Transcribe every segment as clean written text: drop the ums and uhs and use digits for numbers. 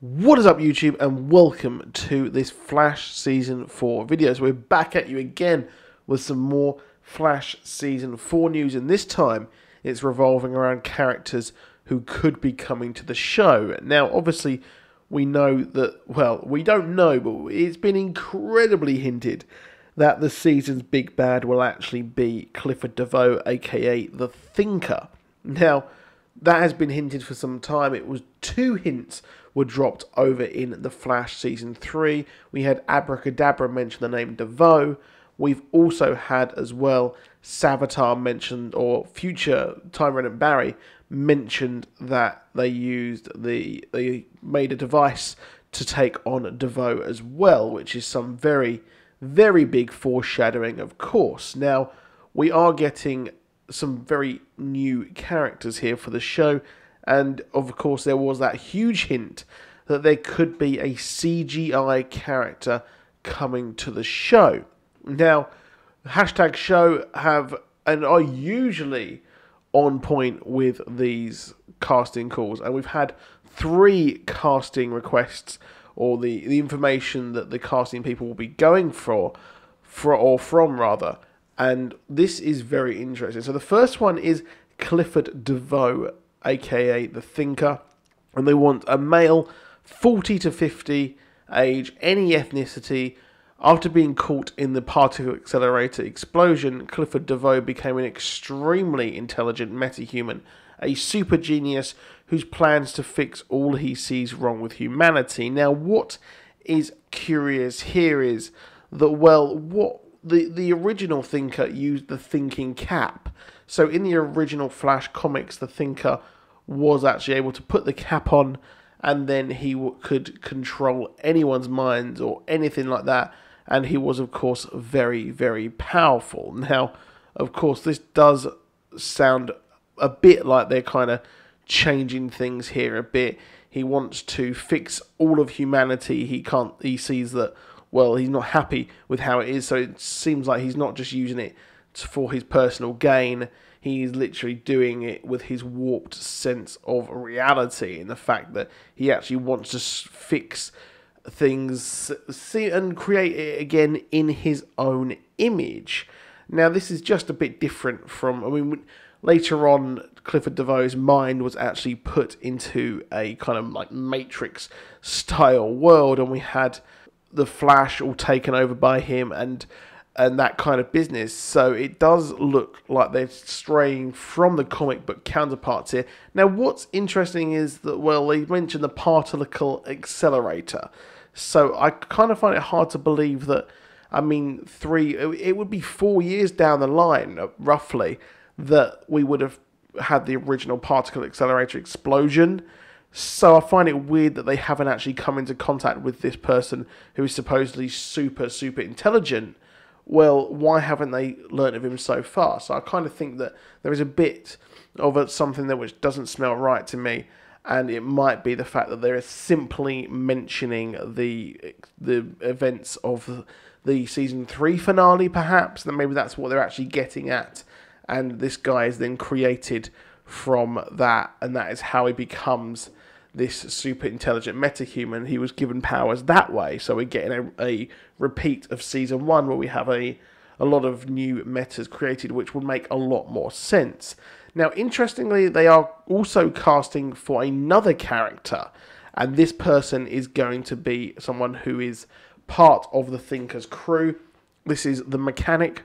What is up, YouTube, and welcome to this Flash Season 4 video. So we're back at you again with some more Flash Season 4 news, and this time it's revolving around characters who could be coming to the show. Now, obviously, we know that, well, we don't know, but it's been incredibly hinted that the season's big bad will actually be Clifford DeVoe, aka The Thinker. Now, that has been hinted for some time. It was 2 hints were dropped over in The Flash Season 3. We had Abracadabra mention the name DeVoe. We've also had as well Savitar mentioned, or future Tyrone and Barry mentioned that they made a device to take on DeVoe as well, which is some very, very big foreshadowing, of course. Now, we are getting some very new characters here for the show, and of course there was that huge hint that there could be a CGI character coming to the show. Now, hashtag show have and are usually on point with these casting calls, and we've had 3 casting requests, or the information that the casting people will be going from rather. And this is very interesting. So the first one is Clifford DeVoe, aka The Thinker. And they want a male, 40 to 50, age, any ethnicity. After being caught in the particle accelerator explosion, Clifford DeVoe became an extremely intelligent metahuman, a super genius whose plans to fix all he sees wrong with humanity. Now, what is curious here is that, well, the original Thinker used the thinking cap. So in the original Flash comics, the Thinker was actually able to put the cap on, and then he could control anyone's minds or anything like that. And he was, of course, very, very powerful. Now, of course, this does sound a bit like they're kind of changing things here a bit. He wants to fix all of humanity. He sees that, well, he's not happy with how it is, so it seems like he's not just using it for his personal gain. He's literally doing it with his warped sense of reality, and the fact that he actually wants to fix things, see and create it again in his own image. Now, this is just a bit different from, I mean, later on, Clifford DeVoe's mind was actually put into a kind of like Matrix-style world, and we had the Flash all taken over by him and that kind of business. So it does look like they're straying from the comic book counterparts here. Now, what's interesting is that, well, they mentioned the particle accelerator. So I kind of find it hard to believe that, I mean, it would be 4 years down the line, roughly, that we would have had the original particle accelerator explosion. So I find it weird that they haven't actually come into contact with this person who is supposedly super, super intelligent. Well, why haven't they learnt of him so far? So I kind of think that there is a bit of something there which doesn't smell right to me, and it might be the fact that they're simply mentioning the events of the Season 3 finale, perhaps, that maybe that's what they're actually getting at, and this guy is then created from that, and that is how he becomes this super intelligent metahuman. He was given powers that way, so we're getting a repeat of Season 1 where we have a lot of new metas created, which would make a lot more sense. Now, interestingly, they are also casting for another character, and this person is going to be someone who is part of the Thinker's crew. This is the Mechanic,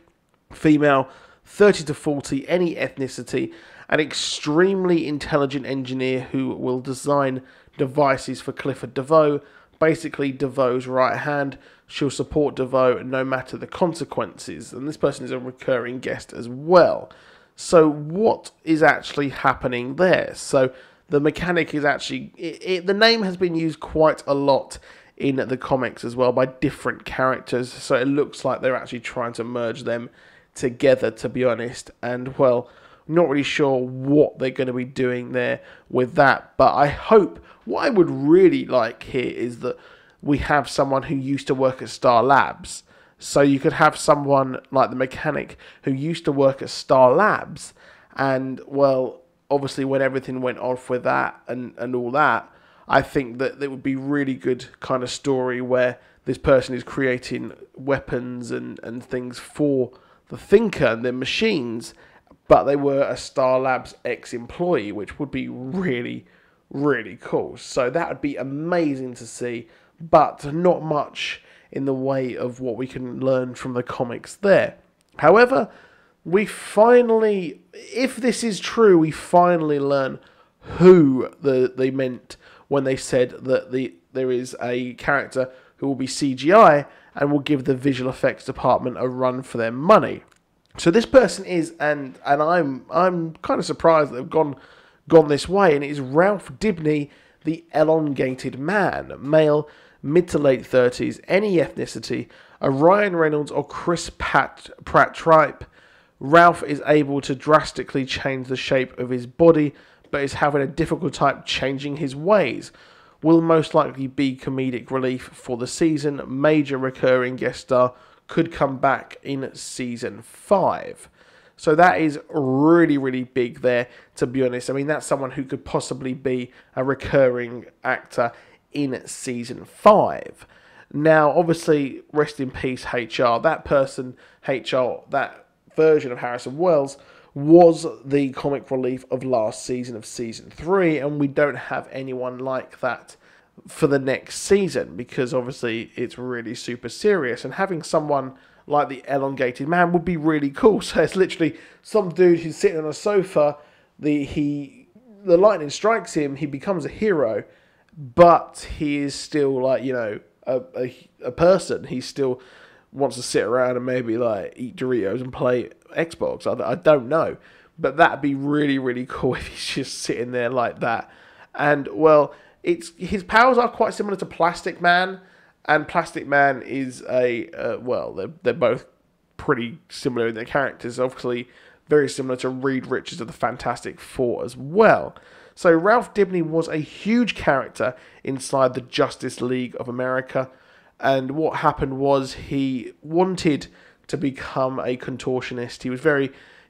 female, 30 to 40, any ethnicity, an extremely intelligent engineer who will design devices for Clifford DeVoe. Basically, DeVoe's right hand. She'll support DeVoe no matter the consequences. And this person is a recurring guest as well. So what is actually happening there? So the Mechanic is actually, the name has been used quite a lot in the comics as well by different characters. So it looks like they're actually trying to merge them together, to be honest. And, well, not really sure what they're going to be doing there with that. But I hope, what I would really like here is that we have someone who used to work at Star Labs. So you could have someone like the Mechanic who used to work at Star Labs. And, well, obviously when everything went off with that and all that, I think that it would be really good kind of story where this person is creating weapons and things for the Thinker and their machines, but they were a Star Labs ex-employee, which would be really, really cool. So that would be amazing to see, but not much in the way of what we can learn from the comics there. However, we finally, if this is true, we finally learn who they meant when they said that there is a character who will be CGI and will give the visual effects department a run for their money. So this person is, and I'm kind of surprised that they've gone this way, and it is Ralph Dibny, the Elongated Man, male, mid to late 30s, any ethnicity, a Ryan Reynolds or Chris Pratt type. Ralph is able to drastically change the shape of his body, but is having a difficult time changing his ways. Will most likely be comedic relief for the season. Major recurring guest star, could come back in season 5. So that is really, really big there, to be honest. I mean, that's someone who could possibly be a recurring actor in season 5. Now, obviously, rest in peace, HR. That person, HR, that version of Harrison Wells, was the comic relief of last season of season 3, and we don't have anyone like that for the next season, because obviously it's really super serious, and having someone like the Elongated Man would be really cool. So it's literally some dude who's sitting on a sofa, the lightning strikes him, he becomes a hero, but he is still like, you know, a person. He still wants to sit around and maybe like eat Doritos and play Xbox. I don't know, but that'd be really, really cool if he's just sitting there like that. And well, his powers are quite similar to Plastic Man, and Plastic Man is well, they're both pretty similar in their characters. Obviously, very similar to Reed Richards of the Fantastic Four as well. So Ralph Dibny was a huge character inside the Justice League of America, and what happened was he wanted to become a contortionist.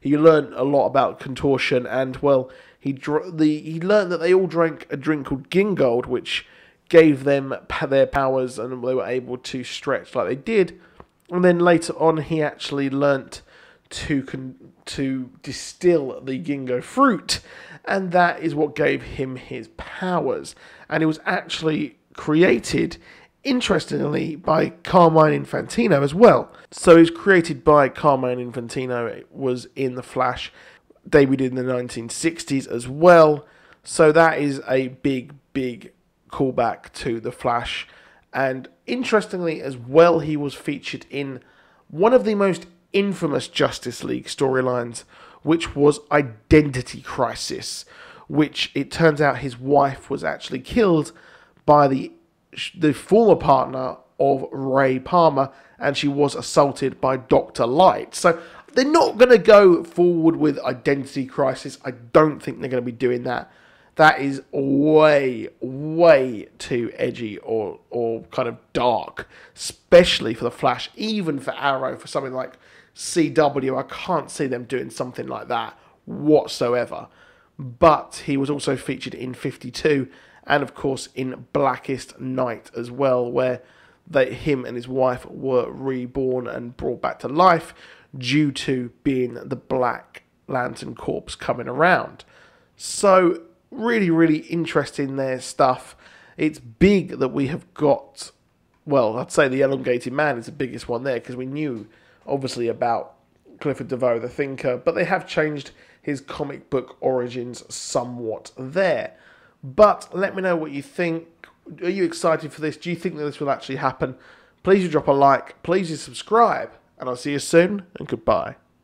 He learned a lot about contortion, and well, he learned that they all drank a drink called Gingold, which gave them their powers, and they were able to stretch like they did. And then later on, he actually learnt to distill the Gingo fruit, and that is what gave him his powers. And it was actually created, interestingly, by Carmine Infantino as well. So it was created by Carmine Infantino. It was in The Flash, debuted in the 1960s as well. So that is a big, big callback to The Flash. And interestingly as well, he was featured in one of the most infamous Justice League storylines, which was Identity Crisis, which it turns out his wife was actually killed by the former partner of Ray Palmer, and she was assaulted by Dr. Light. So they're not going to go forward with Identity Crisis. I don't think they're going to be doing that. That is way, way too edgy or kind of dark, especially for The Flash, even for Arrow, for something like CW. I can't see them doing something like that whatsoever. But he was also featured in 52, and of course in Blackest Night as well, where him and his wife were reborn and brought back to life due to being the Black Lantern Corps coming around. So really, really interesting there stuff. It's big that we have got, well, I'd say the Elongated Man is the biggest one there, because we knew obviously about Clifford DeVoe the Thinker, but they have changed his comic book origins somewhat there. But let me know what you think. Are you excited for this? Do you think that this will actually happen? Please do drop a like, please do subscribe, and I'll see you soon, and goodbye.